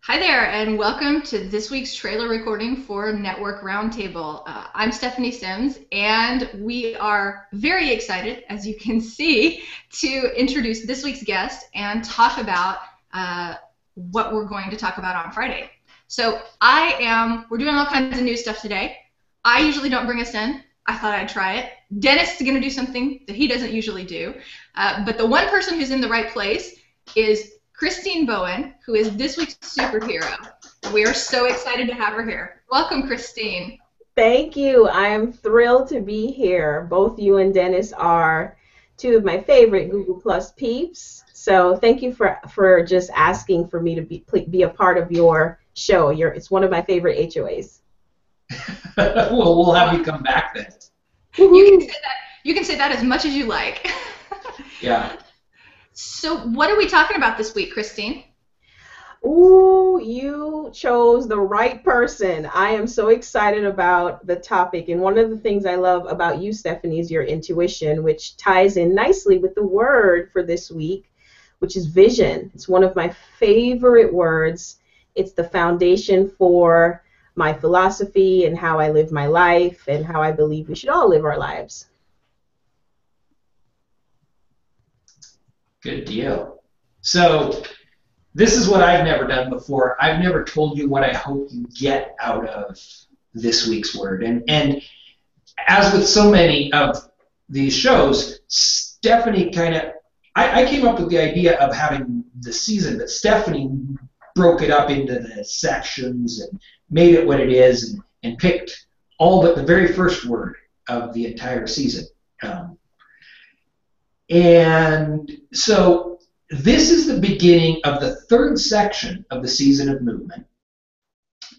Hi there, and welcome to this week's trailer recording for Network Roundtable. I'm Stephanie Sims, and we are very excited, as you can see, to introduce this week's guest and talk about what we're going to talk about on Friday. So we're doing all kinds of new stuff today. I usually don't bring us in. I thought I'd try it. Dennis is going to do something that he doesn't usually do. But the one person who's in the right place is Christine Bowen, who is this week's superhero. We are so excited to have her here. Welcome, Christine. Thank you. I am thrilled to be here. Both you and Dennis are two of my favorite Google Plus peeps. So thank you for just asking for me to be a part of your show. It's one of my favorite HOAs. Well, we'll have you come back then. You can say that as much as you like. Yeah. So what are we talking about this week, Christine? Ooh, you chose the right person. I am so excited about the topic. And one of the things I love about you, Stephanie, is your intuition, which ties in nicely with the word for this week, which is vision. It's one of my favorite words. It's the foundation for my philosophy and how I live my life and how I believe we should all live our lives. Good deal. So this is what I've never done before. I've never told you what I hope you get out of this week's word. And as with so many of these shows, Stephanie I came up with the idea of having the season, but Stephanie broke it up into the sections and made it what it is and picked all but the very first word of the entire season. And so this is the beginning of the third section of the season of movement,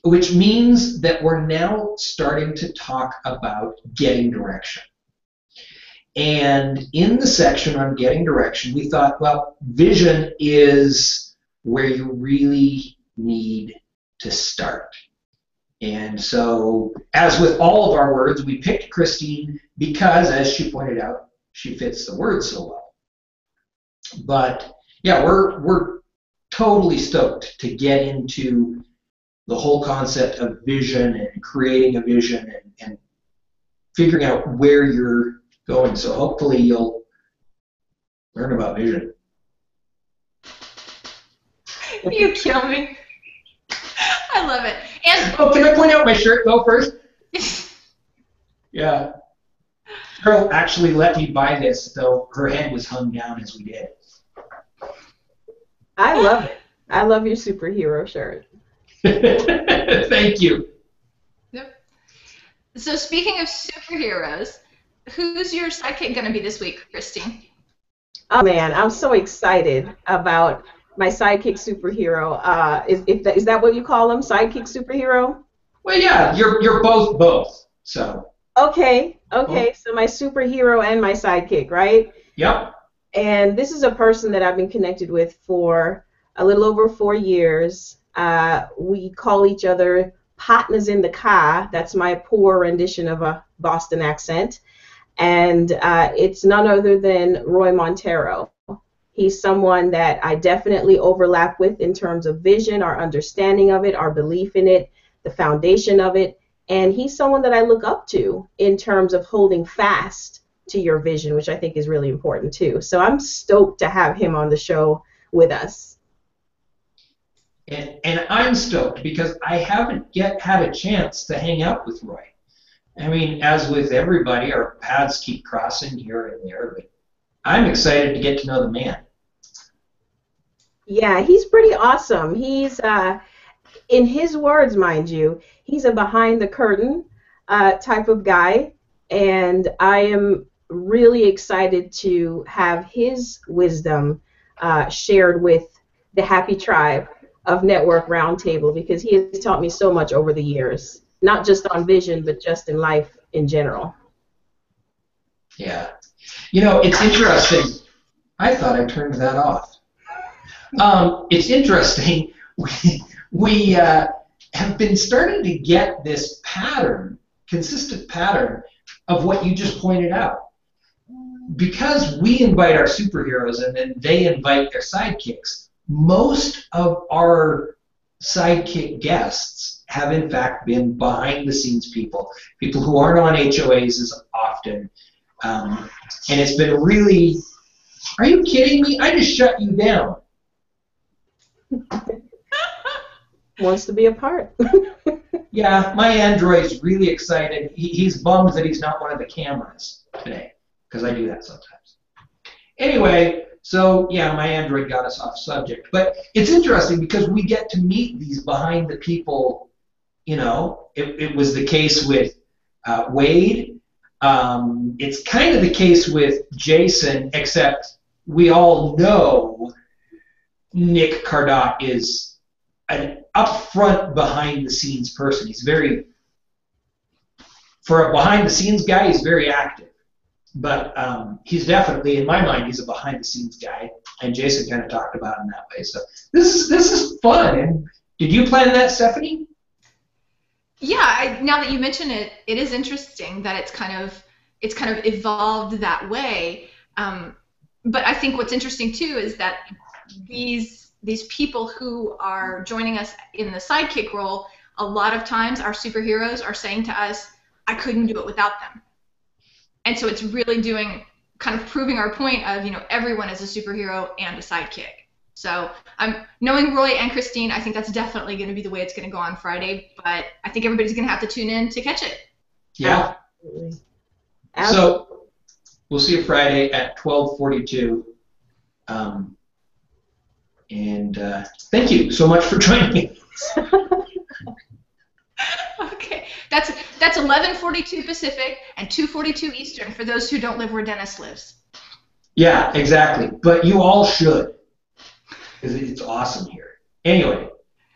which means that we're now starting to talk about getting direction. And in the section on getting direction, we thought, well, vision is where you really need to start. And so, as with all of our words, we picked Christine because, as she pointed out, she fits the word so well. But yeah, we're totally stoked to get into the whole concept of vision and creating a vision and figuring out where you're going. So hopefully you'll learn about vision. You kill me. I love it. And can I point out my shirt though first? Yeah. Carol actually let me buy this, though her head was hung down as we did. I love it. I love your superhero shirt. Thank you. Yep. So speaking of superheroes, who's your sidekick going to be this week, Christine? Oh man, I'm so excited about my sidekick superhero. Is that what you call him, sidekick superhero? Well, yeah, you're both. So. Okay, so my superhero and my sidekick, right? Yep. And this is a person that I've been connected with for a little over 4 years. We call each other partners in the car. That's my poor rendition of a Boston accent. And it's none other than Roy Montero. He's someone that I definitely overlap with in terms of vision, our understanding of it, our belief in it, the foundation of it. And he's someone that I look up to in terms of holding fast to your vision, which I think is really important too. So I'm stoked to have him on the show with us. And I'm stoked because I haven't yet had a chance to hang out with Roy. I mean, as with everybody, our paths keep crossing here and there, but I'm excited to get to know the man. Yeah, he's pretty awesome. He's, in his words, mind you, he's a behind-the-curtain type of guy, and I am really excited to have his wisdom shared with the happy tribe of Network Roundtable, because he has taught me so much over the years, not just on vision, but just in life in general. Yeah. You know, it's interesting. I thought I turned that off. It's interesting. We have been starting to get this pattern, consistent pattern, of what you just pointed out. Because we invite our superheroes and then they invite their sidekicks, most of our Sidekick guests have in fact been behind the scenes people who aren't on HOAs as often. And it's been really, are you kidding me? I just shut you down. Wants to be a part. Yeah, my Android's really excited. He's bummed that he's not one of the cameras today, because I do that sometimes. Anyway, so yeah, my Android got us off subject. But it's interesting because we get to meet these behind the people, you know. It was the case with Wade. It's kind of the case with Jason, except we all know Nick Cardot is an upfront behind-the-scenes person. He's very, for a behind-the-scenes guy, he's very active. But he's definitely, in my mind, he's a behind-the-scenes guy, and Jason kind of talked about him that way. So this is fun. And did you plan that, Stephanie? Yeah. Now that you mention it, it is interesting that it's kind of evolved that way. But I think what's interesting too is that these people who are joining us in the sidekick role, a lot of times our superheroes are saying to us, "I couldn't do it without them." And so it's really kind of proving our point of, you know, everyone is a superhero and a sidekick. So knowing Roy and Christine, I think that's definitely going to be the way it's going to go on Friday. But I think everybody's going to have to tune in to catch it. Yeah. Absolutely. So we'll see you Friday at 12:42. And thank you so much for joining me. Okay, that's 11:42 Pacific and 2:42 Eastern for those who don't live where Dennis lives. Yeah, exactly. But you all should, because it's awesome here. Anyway,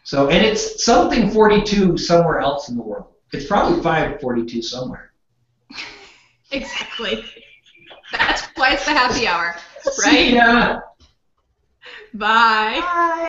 so, and it's something 42 somewhere else in the world. It's probably 5:42 somewhere. Exactly. That's why it's the happy hour, right? Yeah. Bye. Bye.